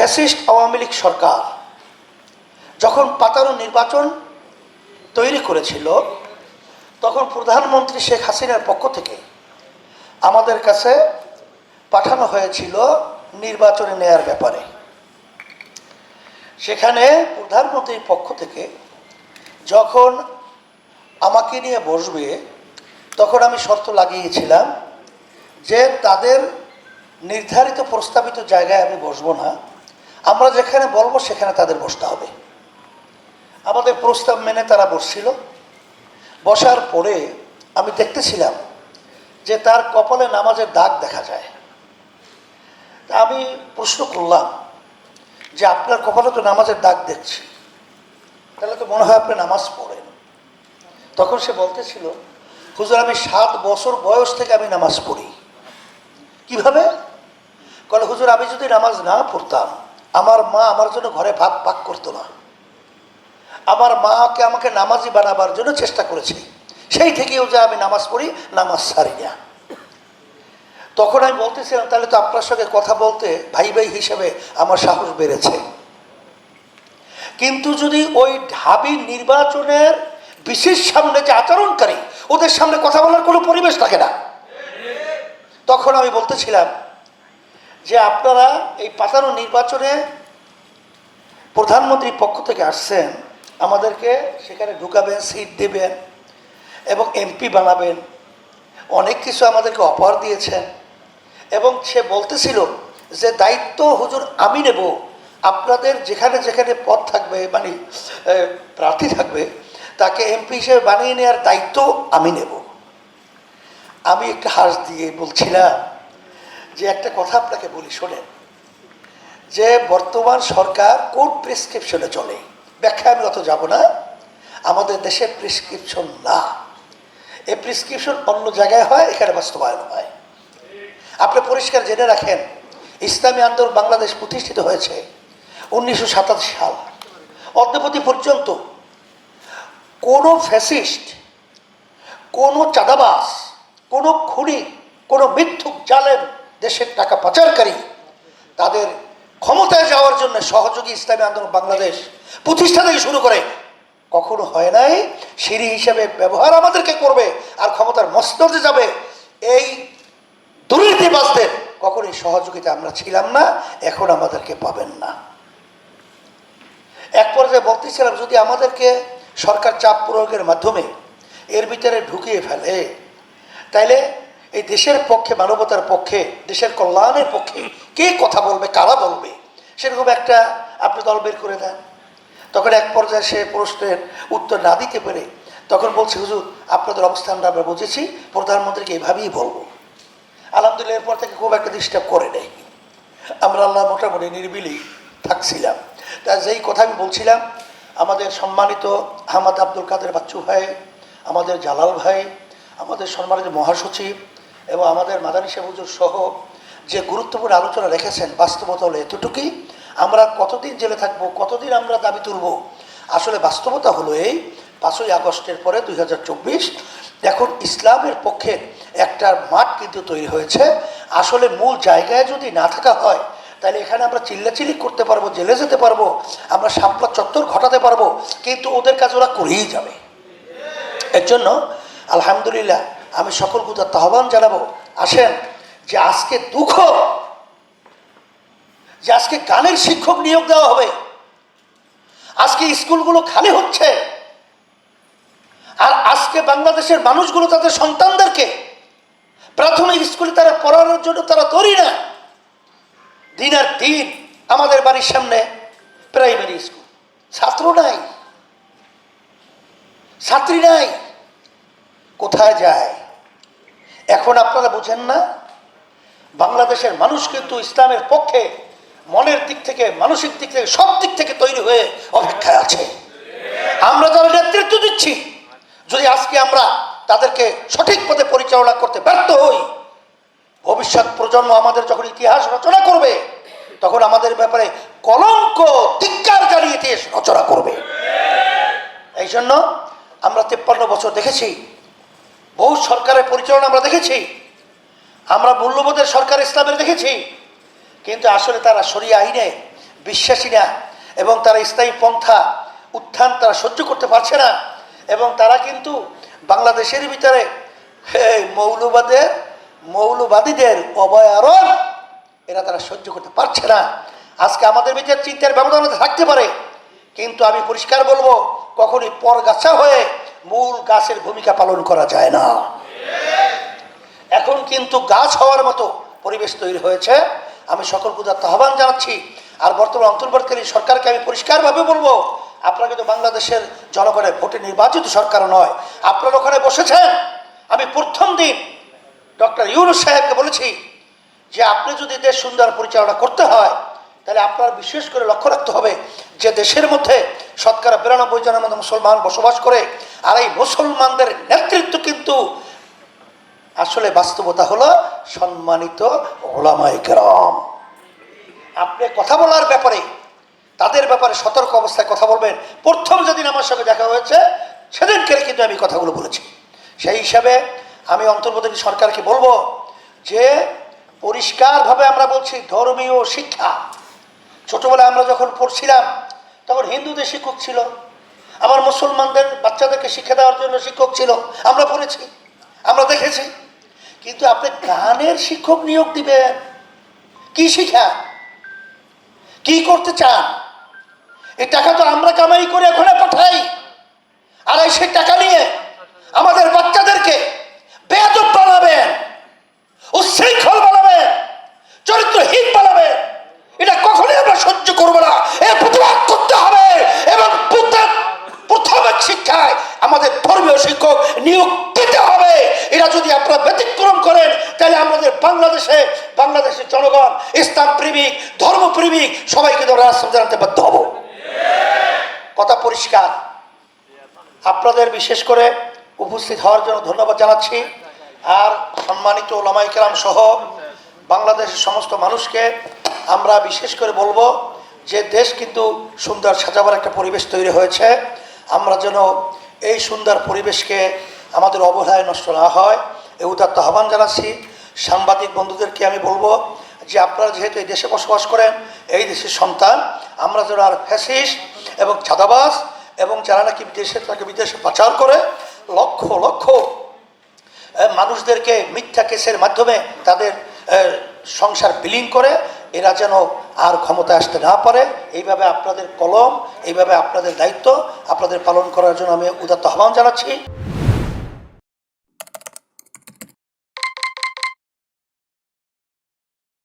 Fascist Awami League সরকার যখন পাতানো নির্বাচন তৈরি করেছিল, তখন প্রধানমন্ত্রী শেখ হাসিনার পক্ষ থেকে আমাদের কাছে পাঠানো হয়েছিল নির্বাচনে নেয়ার ব্যাপারে। সেখানে প্রধানমন্ত্রীর পক্ষ থেকে যখন আমাকে নিয়ে বসবে, তখন আমি শর্ত লাগিয়েছিলাম যে তাদের নির্ধারিত প্রস্তাবিত জায়গায় আমি বসবো না, আমরা যেখানে বলবো সেখানে তাদের বসতে হবে। আমাদের প্রস্তাব মেনে তারা বসছিল। বসার পরে আমি দেখতেছিলাম যে তার কপালে নামাজের দাগ দেখা যায়। আমি প্রশ্ন করলাম যে আপনার কপালে তো নামাজের দাগ দেখছি, তাহলে তো মনে হয় আপনি নামাজ পড়েন। তখন সে বলতেছিল, হুজুর আমি 7 বছর বয়স থেকে আমি নামাজ পড়ি। কিভাবে? বলে, হুজুর আমি যদি নামাজ না পড়তাম, আমার মা আমার জন্য ঘরে ভাত পাক করতো না। আমার মাকে আমাকে নামাজি বানাবার জন্য চেষ্টা করেছে, সেই থেকেও যে আমি নামাজ পড়ি, নামাজ ছাড়ি না। তখন আমি বলতেছিলাম, তাহলে তো আপনার সঙ্গে কথা বলতে ভাই ভাই হিসেবে আমার সাহস বেড়েছে। কিন্তু যদি ওই ঢাবি নির্বাচনের বিশেষ সামনে যে আচরণকারী, ওদের সামনে কথা বলার কোনো পরিবেশ থাকে না। তখন আমি বলতেছিলাম যে আপনারা এই পাতানো নির্বাচনে প্রধানমন্ত্রীর পক্ষ থেকে আসছেন, আমাদেরকে সেখানে ঢুকাবেন, সিট দেবেন এবং এমপি বানাবেন, অনেক কিছু আমাদেরকে অফার দিয়েছেন। এবং সে বলতেছিল যে দায়িত্ব হুজুর আমি নেব, আপনাদের যেখানে যেখানে পদ থাকবে, মানে প্রার্থী থাকবে, তাকে এমপি হিসেবে বানিয়ে নেওয়ার দায়িত্ব আমি নেব। আমি একটা হাস দিয়ে বলছিলাম যে একটা কথা আপনাকে বলি, শোনেন, যে বর্তমান সরকার কোর্ট প্রেসক্রিপশনে চলে, ব্যাখ্যা আমি অত যাব না, আমাদের দেশে প্রেসক্রিপশন না। এই প্রেসক্রিপশন অন্য জায়গায় হয়, এখানে বাস্তবায়ন হয়। আপনি পরিষ্কার জেনে রাখেন, ইসলামী আন্দোলন বাংলাদেশ প্রতিষ্ঠিত হয়েছে 1987 সাল। অদ্যাবধি পর্যন্ত কোনো ফ্যাসিস্ট, কোনো চাঁদাবাজ, কোনো খুনি, কোনো মিথ্যুক জালেম, দেশের টাকা পাচারকারী, তাদের ক্ষমতায় যাওয়ার জন্য সহযোগী ইসলামী আন্দোলন বাংলাদেশ প্রতিষ্ঠা থেকে শুরু করে কখনো হয় নাই। সিঁড়ি হিসেবে ব্যবহার আমাদেরকে করবে, আর ক্ষমতার মস্তদে যাবে, এই দুর্নীতিবাজদের কখনোই সহযোগিতা আমরা ছিলাম না, এখন আমাদেরকে পাবেন না। এক পর্যায়ে বলতেছিলাম, যদি আমাদেরকে সরকার চাপ প্রয়োগের মাধ্যমে এর ভিতরে ঢুকিয়ে ফেলে, তাইলে এই দেশের পক্ষে, মানবতার পক্ষে, দেশের কল্যাণের পক্ষে কে কথা বলবে, কারা বলবে, সেরকম একটা আপনি দল বের করে দেন। তখন এক পর্যায়ে সে প্রশ্নের উত্তর না দিতে পেরে তখন বলছে, হুজুর আপনাদের অবস্থানটা আমরা বুঝেছি, প্রধানমন্ত্রীকে এইভাবেই বলবো। আলহামদুলিল্লাহ এরপর থেকে খুব একটা ডিস্টার্ব করে নেই, আমরা আল্লাহ মোটামুটি নিরিবিলি থাকছিলাম। তা যেই কথা আমি বলছিলাম, আমাদের সম্মানিত আহমদ আব্দুল কাদের বাচ্চু ভাই, আমাদের জালাল ভাই, আমাদের সম্মানিত মহাসচিব এবং আমাদের মাদানী সাহেব হুজুর সহ যে গুরুত্বপূর্ণ আলোচনা রেখেছেন, বাস্তবতা হলো এতটুকুই। আমরা কতদিন জেলে থাকবো, কতদিন আমরা দাবি তুলব, আসলে বাস্তবতা হলো এই 5ই আগস্টের পরে 2024 এখন ইসলামের পক্ষে একটা মাঠ কিন্তু তৈরি হয়েছে। আসলে মূল জায়গায় যদি না থাকা হয়, তাহলে এখানে আমরা চিল্লাচিল্লি করতে পারবো, জেলে যেতে পারবো, আমরা শাপলা চত্বর ঘটাতে পারবো, কিন্তু ওদের কাজ ওরা করেই যাবে। এর জন্য আলহামদুলিল্লাহ আমি সকল গুদার আহ্বান জানাবো, আসেন যে আজকে দুঃখ যে আজকে গানের শিক্ষক নিয়োগ দেওয়া হবে, আজকে স্কুলগুলো খালি হচ্ছে, আর আজকে বাংলাদেশের মানুষগুলো তাদের সন্তানদেরকে প্রাথমিক স্কুলে তারা পড়ানোর জন্য তারা তৈরি না। দিন আর দিন আমাদের বাড়ির সামনে প্রাইমারি স্কুল, ছাত্র নাই, ছাত্রী নাই, কোথায় যায়? এখন আপনারা বুঝেন না, বাংলাদেশের মানুষ কিন্তু ইসলামের পক্ষে মনের দিক থেকে, মানসিক দিক থেকে, সব দিক থেকে তৈরি হয়ে অপেক্ষায় আছে। আমরা যারা নেতৃত্ব দিচ্ছি, যদি আজকে আমরা তাদেরকে সঠিক পথে পরিচালনা করতে ব্যর্থ হই, ভবিষ্যৎ প্রজন্ম আমাদের যখন ইতিহাস রচনা করবে, তখন আমাদের ব্যাপারে কলঙ্ক, ধিক্কার জানিয়ে ইতিহাস রচনা করবে। এই জন্য আমরা 53 বছর দেখেছি, বহু সরকারের পরিচালনা আমরা দেখেছি, আমরা মূল্যবোধের সরকার ইসলামের দেখেছি, কিন্তু আসলে তারা শরিয়া আইনে বিশ্বাসী না এবং তারা ইসলামী পন্থা উত্থান তারা সহ্য করতে পারছে না এবং তারা কিন্তু বাংলাদেশের ভিতরে মৌলবাদীদের অভয়ারণ্য এরা তারা সহ্য করতে পারছে না। আজকে আমাদের ভিতরে চিন্তার ব্যবধান থাকতে পারে, কিন্তু আমি পরিষ্কার বলবো কখনই পরগাছা হয়ে মূল গাছের ভূমিকা পালন করা যায় না। এখন কিন্তু গাছ হওয়ার মতো পরিবেশ তৈরি হয়েছে। আমি সকল পূজার আহ্বান জানাচ্ছি। আর বর্তমান অন্তর্বর্তীকালীন সরকারকে আমি পরিষ্কারভাবে বলবো, আপনারা কিন্তু বাংলাদেশের জনগণের ভোটে নির্বাচিত সরকার নয়। আপনারা ওখানে বসেছেন। আমি প্রথম দিন ডক্টর ইউনূস সাহেবকে বলেছি যে আপনি যদি দেশ সুন্দর পরিচালনা করতে হয় তাহলে আপনার বিশেষ করে লক্ষ্য রাখতে হবে যে দেশের মধ্যে শতকরা 92 জনের মধ্যে মুসলমান বসবাস করে, আর এই মুসলমানদের নেতৃত্ব কিন্তু আসলে বাস্তবতা হলো সম্মানিত উলামায়ে কেরাম। আপনি কথা বলার ব্যাপারে তাদের ব্যাপারে সতর্ক অবস্থায় কথা বলবেন। প্রথম যেদিন আমার সঙ্গে দেখা হয়েছে সেদিনকে কিন্তু আমি কথাগুলো বলেছি। সেই হিসাবে আমি অন্তর্বর্তী সরকারকে বলবো যে পরিষ্কারভাবে আমরা বলছি ধর্মীয় শিক্ষা। ছোটবেলায় আমরা যখন পড়ছিলাম তখন হিন্দুদের শিক্ষক ছিল, আবার মুসলমানদের বাচ্চাদেরকে শিক্ষা দেওয়ার জন্য শিক্ষক ছিল, আমরা পড়েছি, আমরা দেখেছি। কিন্তু আপনি গানের শিক্ষক নিয়োগ দিবেন, কি শিক্ষা, কি করতে চান? এই টাকা তো আমরা কামাই করে ওখানে পাঠাই, আর সেই টাকা নিয়ে আমাদের বাচ্চাদেরকে বেয়াদব বানাবেন, উচ্ছৃঙ্খল বানাবেন, চরিত্রহীন বানাবেন। এটা কখনোই আমরা সহ্য করবো না। এর প্রতিবাদ করতে হবে এবং প্রাথমিক শিক্ষায় আমাদের ধর্মীয় শিক্ষক নিয়োগ দিতে হবে। এরা যদি আপনারা ব্যতিক্রম করেন তাহলে আমাদের বাংলাদেশের জনগণ ইসলাম প্রেমিক, ধর্মপ্রেমিক সবাই কিন্তু রাস্তা জানাতে বাধ্য হব। কথা পরিষ্কার। আপনাদের বিশেষ করে উপস্থিত হওয়ার জন্য ধন্যবাদ জানাচ্ছি। আর সম্মানিত উলামায়ে কেরাম সহ বাংলাদেশের সমস্ত মানুষকে আমরা বিশেষ করে বলবো যে দেশ কিন্তু সুন্দর সাজাবার একটা পরিবেশ তৈরি হয়েছে। আমরা যেন এই সুন্দর পরিবেশকে আমাদের অবহেলায় নষ্ট না হয় এই উদাত্ত আহ্বান জানাচ্ছি। সাংবাদিক বন্ধুদেরকে আমি বলবো যে আপনারা যেহেতু এই দেশে বসবাস করেন, এই দেশের সন্তান, আমরা যেন আর ফ্যাসিস্ট এবং চাঁদাবাজ এবং যারা নাকি বিদেশে পাচার করে লক্ষ লক্ষ মানুষদেরকে মিথ্যা কেসের মাধ্যমে তাদের সংসার বিলীন করে এরা যেন আর ক্ষমতায় আসতে না পারে। এইভাবে আপনাদের কলম, এইভাবে আপনাদের দায়িত্ব আপনাদের পালন করার জন্য আমি উদাত্ত আহ্বান জানাচ্ছি।